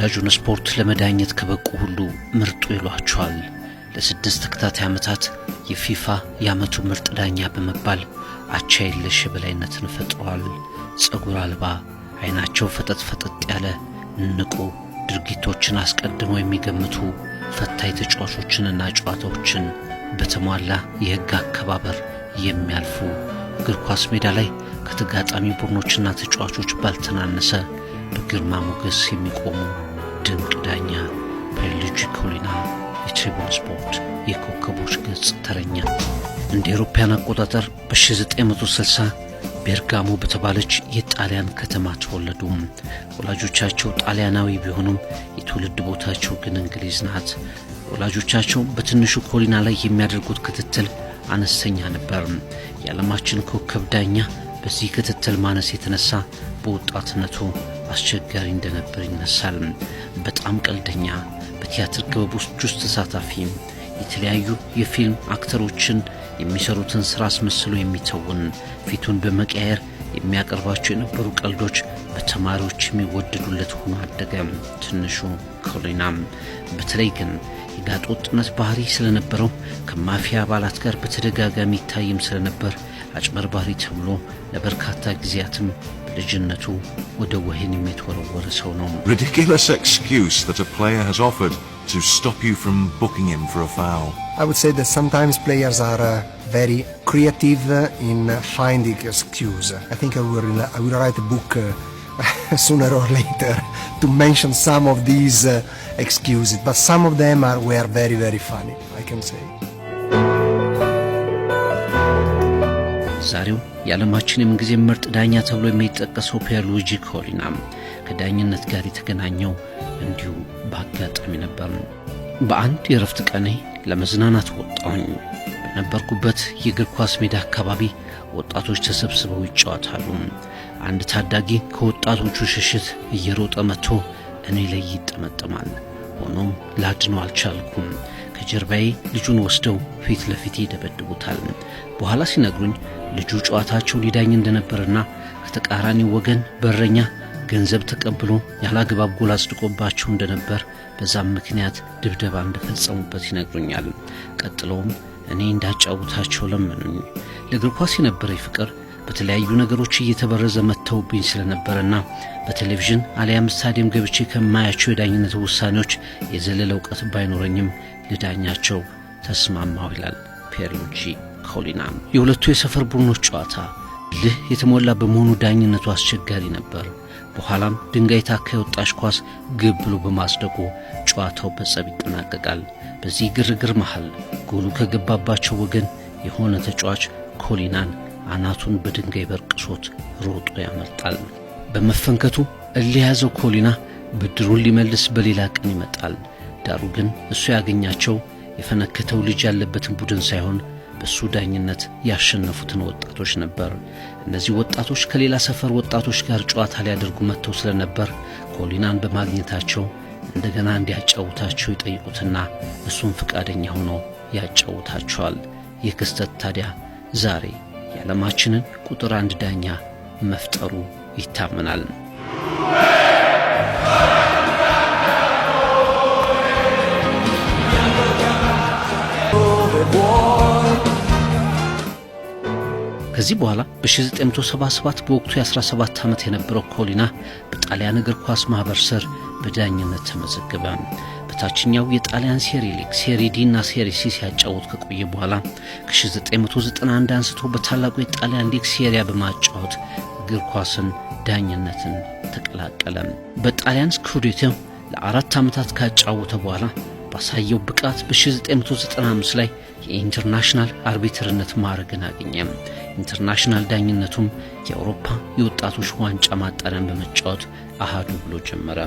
ተወዳጁን ስፖርት ለመዳኘት ከበቁ ሁሉ ምርጡ ይሏቸዋል። ለ6 ተከታታይ ዓመታት የፊፋ የዓመቱ ምርጥ ዳኛ በመባል አቻ የለሽ የበላይነትን ፈጥረዋል። ጸጉር አልባ፣ አይናቸው ፈጠጥ ፈጠጥ ያለ፣ ንቁ፣ ድርጊቶችን አስቀድመው የሚገምቱ፣ ፈታኝ ተጫዋቾችንና ጨዋታዎችን በተሟላ የሕግ አከባበር የሚያልፉ፣ እግር ኳስ ሜዳ ላይ ከተጋጣሚ ቡድኖችና ተጫዋቾች ባልተናነሰ በግርማ ሞገስ የሚቆሙ ድንቅ ዳኛ ፒየርሉጂ ኮሊና የትሪቡን ስፖርት የኮከቦች ገጽ ተረኛ። እንደ አውሮፓውያን አቆጣጠር በ1960 ቤርጋሞ በተባለች የጣሊያን ከተማ ተወለዱ። ወላጆቻቸው ጣሊያናዊ ቢሆኑም የትውልድ ቦታቸው ግን እንግሊዝ ናት። ወላጆቻቸው በትንሹ ኮሊና ላይ የሚያደርጉት ክትትል አነስተኛ ነበር። የዓለማችን ኮከብ ዳኛ በዚህ ክትትል ማነስ የተነሳ በወጣትነቱ አስቸጋሪ እንደነበር ይነሳል። በጣም ቀልደኛ፣ በቲያትር ክበቦች ውስጥ ተሳታፊ፣ የተለያዩ የፊልም አክተሮችን የሚሰሩትን ሥራ አስመስሎ የሚተውን፣ ፊቱን በመቀየር የሚያቀርባቸው የነበሩ ቀልዶች በተማሪዎች የሚወደዱለት ሆኖ አደገ። ትንሹ ኮሊና በተለይ ግን የጋጥ ወጥነት ባህሪ ስለነበረው ከማፊያ አባላት ጋር በተደጋጋሚ ይታይም ስለነበር አጭበርባሪ ተብሎ ለበርካታ ጊዜያትም በልጅነቱ ወደ ወህኒ የተወረወረ ሰው ነው። Ridiculous excuse that a player has offered to stop you from booking him for a foul. I would say that sometimes players are very creative in finding excuse. I think I will write a book sooner or later to mention some of these excuses, but some of them were very, very funny, I can say. ዛሬው የዓለማችን የምንጊዜ ምርጥ ዳኛ ተብሎ የሚጠቀሰው ፒየርሉጂ ኮሊና ከዳኝነት ጋር የተገናኘው እንዲሁ በአጋጣሚ ነበር። በአንድ የረፍት ቀኔ ለመዝናናት ወጣሁኝ። በነበርኩበት የእግር ኳስ ሜዳ አካባቢ ወጣቶች ተሰብስበው ይጫወታሉ። አንድ ታዳጊ ከወጣቶቹ ሽሽት እየሮጠ መጥቶ እኔ ላይ ይጠመጠማል። ሆኖም ላድነው አልቻልኩም። ከጀርባዬ ልጁን ወስደው ፊት ለፊት ይደበድቡታል። በኋላ ሲነግሩኝ ልጁ ጨዋታቸው ሊዳኝ እንደነበርና ከተቃራኒው ወገን በረኛ ገንዘብ ተቀብሎ ያላግባብ ጎል አጽድቆባቸው እንደነበር፣ በዛም ምክንያት ድብደባ እንደፈጸሙበት ይነግሩኛል። ቀጥለውም እኔ እንዳጫውታቸው ለመኑኝ። ለእግር ኳስ የነበረኝ ፍቅር በተለያዩ ነገሮች እየተበረዘ መጥተውብኝ ስለነበርና በቴሌቪዥን አሊያም ስታዲየም ገብቼ ከማያቸው የዳኝነት ውሳኔዎች የዘለለ እውቀት ባይኖረኝም ልዳኛቸው ተስማማሁ ይላል ፒየርሉጂ ኮሊና። የሁለቱ የሰፈር ቡድኖች ጨዋታ ልህ የተሞላ በመሆኑ ዳኝነቱ አስቸጋሪ ነበር። በኋላም ድንጋይ ታካ የወጣች ኳስ ግብ ብሎ በማጽደቁ ጨዋታው በጸብ ይጠናቀቃል። በዚህ ግርግር መሃል ጎሉ ከገባባቸው ወገን የሆነ ተጫዋች ኮሊናን አናቱን በድንጋይ በርቅሶት ሮጦ ያመልጣል። በመፈንከቱ እልህ የያዘው ኮሊና ብድሩን ሊመልስ በሌላ ቀን ይመጣል። ዳሩ ግን እሱ ያገኛቸው የፈነከተው ልጅ ያለበትን ቡድን ሳይሆን በሱ ዳኝነት ያሸነፉትን ወጣቶች ነበር። እነዚህ ወጣቶች ከሌላ ሰፈር ወጣቶች ጋር ጨዋታ ሊያደርጉ መጥተው ስለነበር ኮሊናን በማግኘታቸው እንደገና እንዲያጫውታቸው ይጠይቁትና እሱም ፈቃደኛ ሆኖ ያጫውታቸዋል። ይህ ክስተት ታዲያ ዛሬ የዓለማችንን ቁጥር 1 ዳኛ መፍጠሩ ይታመናል። ከዚህ በኋላ በ1977 በወቅቱ የ17 ዓመት የነበረው ኮሊና በጣሊያን እግር ኳስ ማህበር ስር በዳኝነት ተመዘገበ። በታችኛው የጣሊያን ሴሪ ሊግ ሴሪ ዲ እና ሴሪ ሲ ሲያጫወት ከቆየ በኋላ ከ1991 አንስቶ በታላቁ የጣሊያን ሊግ ሴሪያ በማጫወት እግር ኳስን ዳኝነትን ተቀላቀለ። በጣሊያን ስኩዴቶ ለ4 ዓመታት ካጫወተ በኋላ ባሳየው ብቃት በ1995 ላይ የኢንተርናሽናል አርቢትርነት ማዕረግን አገኘ። ኢንተርናሽናል ዳኝነቱም የአውሮፓ የወጣቶች ዋንጫ ማጣሪያን በመጫወት አሃዱ ብሎ ጀመረ።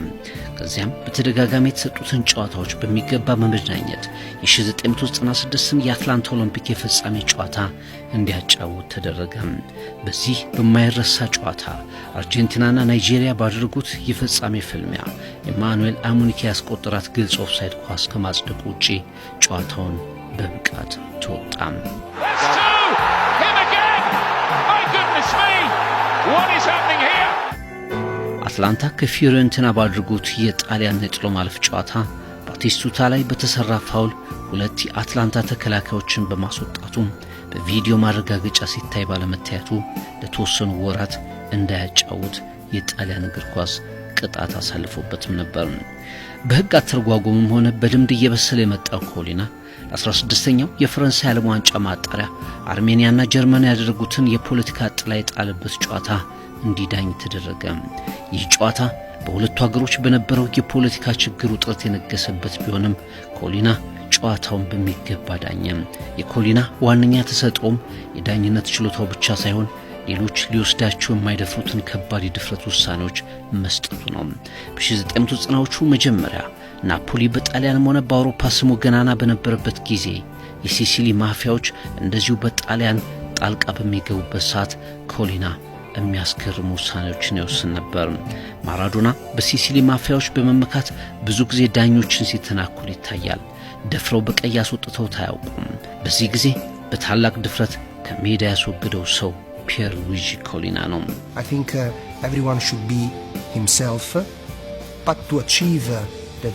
ከዚያም በተደጋጋሚ የተሰጡትን ጨዋታዎች በሚገባ በመዳኘት የ1996ን የአትላንታ ኦሎምፒክ የፍጻሜ ጨዋታ እንዲያጫውት ተደረገ። በዚህ በማይረሳ ጨዋታ አርጀንቲናና ናይጄሪያ ባደረጉት የፍጻሜ ፍልሚያ ኢማኑኤል አሙኒኬ ያስቆጠራት ግልጽ ኦፍሳይድ ኳስ ከማጽደቁ ውጪ ጨዋታውን በብቃት ተወጣ። አትላንታ ከፊዮሬንቲና ባድርጉት የጣሊያን ነጥሎ ማለፍ ጨዋታ ባቲስቱታ ላይ በተሰራ ፋውል ሁለት የአትላንታ ተከላካዮችን በማስወጣቱ በቪዲዮ ማረጋገጫ ሲታይ ባለመታየቱ ለተወሰኑ ወራት እንዳያጫውት የጣሊያን እግር ኳስ ቅጣት አሳልፎበትም ነበር። በሕግ አተረጓጎምም ሆነ በልምድ እየበሰለ የመጣው ኮሊና ለ16ኛው የፈረንሳይ ዓለም ዋንጫ ማጣሪያ አርሜኒያና ጀርመን ያደረጉትን የፖለቲካ ጥላ የጣለበት ጨዋታ እንዲዳኝ ተደረገ። ይህ ጨዋታ በሁለቱ ሀገሮች በነበረው የፖለቲካ ችግር ውጥረት የነገሰበት ቢሆንም ኮሊና ጨዋታውን በሚገባ ዳኘ። የኮሊና ዋነኛ ተሰጥኦም የዳኝነት ችሎታው ብቻ ሳይሆን ሌሎች ሊወስዳቸው የማይደፍሩትን ከባድ የድፍረት ውሳኔዎች መስጠቱ ነው። በ1990ዎቹ መጀመሪያ ናፖሊ በጣሊያንም ሆነ በአውሮፓ ስሙ ገናና በነበረበት ጊዜ የሲሲሊ ማፊያዎች እንደዚሁ በጣሊያን ጣልቃ በሚገቡበት ሰዓት ኮሊና የሚያስገርሙ ውሳኔዎችን ይወስን ነበር። ማራዶና በሲሲሊ ማፊያዎች በመመካት ብዙ ጊዜ ዳኞችን ሲተናኮል ይታያል። ደፍረው በቀይ አስወጥተው ታያውቁም። በዚህ ጊዜ በታላቅ ድፍረት ከሜዳ ያስወገደው ሰው ፒየር ሉዊጂ ኮሊና ነው። I think everyone should be himself, but to achieve the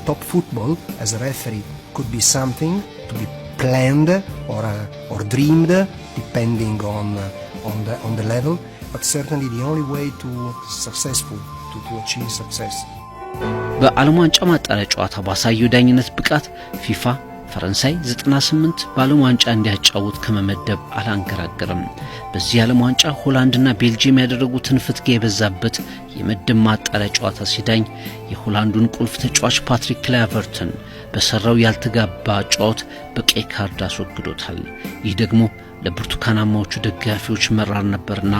top football as a referee could be something to be planned or dreamed, depending on the level. But certainly the only way to achieve success. በዓለም ዋንጫ ማጣሪያ ጨዋታ ባሳየው ዳኝነት ብቃት ፊፋ ፈረንሳይ 98 በዓለም ዋንጫ እንዲያጫውት ከመመደብ አላንገራገረም። በዚህ ዓለም ዋንጫ ሆላንድና ቤልጂየም ያደረጉትን ፍትጊያ የበዛበት የምድብ ማጣሪያ ጨዋታ ሲዳኝ የሆላንዱን ቁልፍ ተጫዋች ፓትሪክ ክላቨርትን በሰራው ያልተጋባ ጨዋታ በቀይ ካርድ አስወግዶታል። ይህ ደግሞ ለብርቱካናማዎቹ ደጋፊዎች መራር ነበርና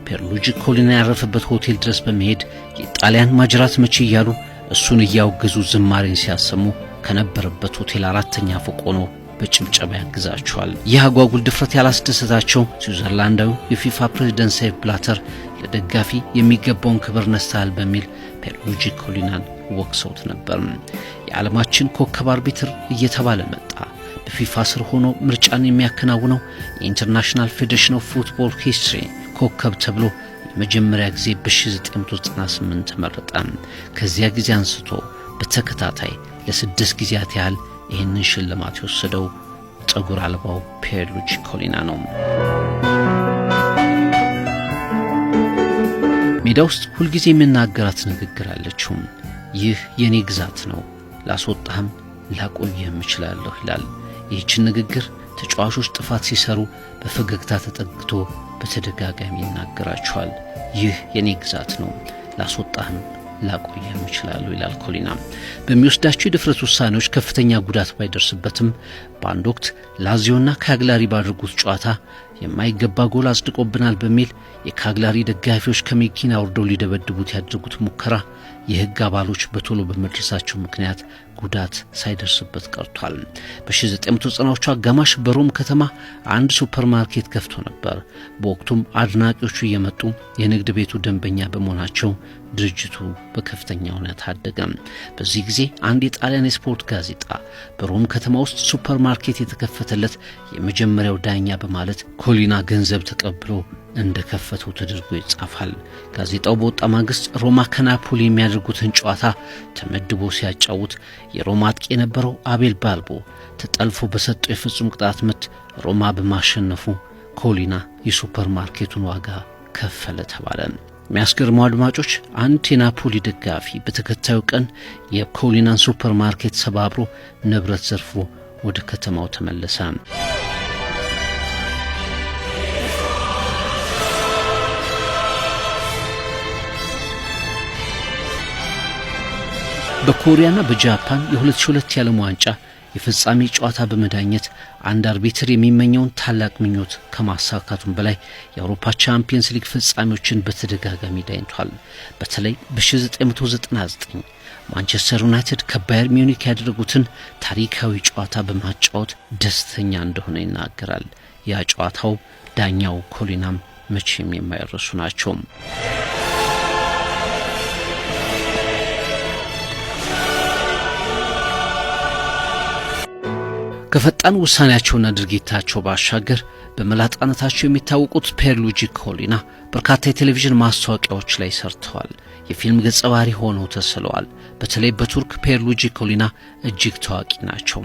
ፒየር ሉዊጂ ኮሊና ያረፈበት ሆቴል ድረስ በመሄድ የጣሊያን ማጅራት መቼ እያሉ እሱን እያወገዙ ዝማሬን ሲያሰሙ ከነበረበት ሆቴል አራተኛ ፎቅ ሆኖ በጭብጨባ ያግዛቸዋል። ይህ አጓጉል ድፍረት ያላስደሰታቸው ስዊዘርላንዳዊ የፊፋ ፕሬዝዳንት ሴፕ ብላተር ለደጋፊ የሚገባውን ክብር ነስተሃል በሚል ፒየር ሉዊጂ ኮሊናን ወቅሰውት ነበር። የዓለማችን ኮከብ አርቢትር እየተባለ መጣ። በፊፋ ስር ሆኖ ምርጫን የሚያከናውነው የኢንተርናሽናል ፌዴሬሽን ኦፍ ፉትቦል ሂስትሪ ኮከብ ተብሎ የመጀመሪያ ጊዜ በ1998 ተመረጠ። ከዚያ ጊዜ አንስቶ በተከታታይ ለ6 ጊዜያት ያህል ይህንን ሽልማት የወሰደው ጸጉር አልባው ፒየር ሉዊጂ ኮሊና ነው። ሜዳ ውስጥ ሁልጊዜ የሚናገራት ንግግር አለችው። ይህ የኔ ግዛት ነው፣ ላስወጣህም ላቆየህም እችላለሁ ይላል። ይህችን ንግግር ተጫዋቾች ጥፋት ሲሰሩ በፈገግታ ተጠግቶ በተደጋጋሚ ይናገራቸዋል። ይህ የኔ ግዛት ነው፣ ላስወጣህም ላቆየህም እችላለሁ ይላል ኮሊና። በሚወስዳቸው የድፍረት ውሳኔዎች ከፍተኛ ጉዳት ባይደርስበትም በአንድ ወቅት ላዚዮና ካግላሪ ባደረጉት ጨዋታ የማይገባ ጎል አጽድቆብናል በሚል የካግላሪ ደጋፊዎች ከመኪና ወርደው ሊደበድቡት ያደረጉት ሙከራ የሕግ አባሎች በቶሎ በመድረሳቸው ምክንያት ጉዳት ሳይደርስበት ቀርቷል። በ1990ዎቹ አጋማሽ በሮም ከተማ አንድ ሱፐርማርኬት ከፍቶ ነበር። በወቅቱም አድናቂዎቹ እየመጡ የንግድ ቤቱ ደንበኛ በመሆናቸው ድርጅቱ በከፍተኛ ሁኔታ አደገ። በዚህ ጊዜ አንድ የጣሊያን የስፖርት ጋዜጣ በሮም ከተማ ውስጥ ሱፐርማርኬት የተከፈተለት የመጀመሪያው ዳኛ በማለት ኮሊና ገንዘብ ተቀብሎ እንደከፈተው ተደርጎ ይጻፋል። ጋዜጣው በወጣ ማግስት ሮማ ከናፖሊ የሚያደርጉትን ጨዋታ ተመድቦ ሲያጫውት የሮማ አጥቂ የነበረው አቤል ባልቦ ተጠልፎ በሰጠው የፍጹም ቅጣት ምት ሮማ በማሸነፉ ኮሊና የሱፐርማርኬቱን ዋጋ ከፈለ ተባለ። የሚያስገርመው አድማጮች፣ አንድ የናፖሊ ደጋፊ በተከታዩ ቀን የኮሊናን ሱፐርማርኬት ሰባብሮ ንብረት ዘርፎ ወደ ከተማው ተመለሰ። በኮሪያና በጃፓን የ2002 የዓለም ዋንጫ የፍጻሜ ጨዋታ በመዳኘት አንድ አርቢትር የሚመኘውን ታላቅ ምኞት ከማሳካቱም በላይ የአውሮፓ ቻምፒየንስ ሊግ ፍጻሜዎችን በተደጋጋሚ ዳኝቷል። በተለይ በ1999 ማንቸስተር ዩናይትድ ከባየር ሚዩኒክ ያደረጉትን ታሪካዊ ጨዋታ በማጫወት ደስተኛ እንደሆነ ይናገራል። ያ ጨዋታው ዳኛው ኮሊናም መቼም የማይረሱ ናቸው። ከፈጣን ውሳኔያቸውና ድርጊታቸው ባሻገር በመላጣነታቸው የሚታወቁት ፒየር ሉዊጂ ኮሊና በርካታ የቴሌቪዥን ማስታወቂያዎች ላይ ሰርተዋል። የፊልም ገጸ ባህሪ ሆነው ተስለዋል። በተለይ በቱርክ ፔርሉጂ ኮሊና እጅግ ታዋቂ ናቸው።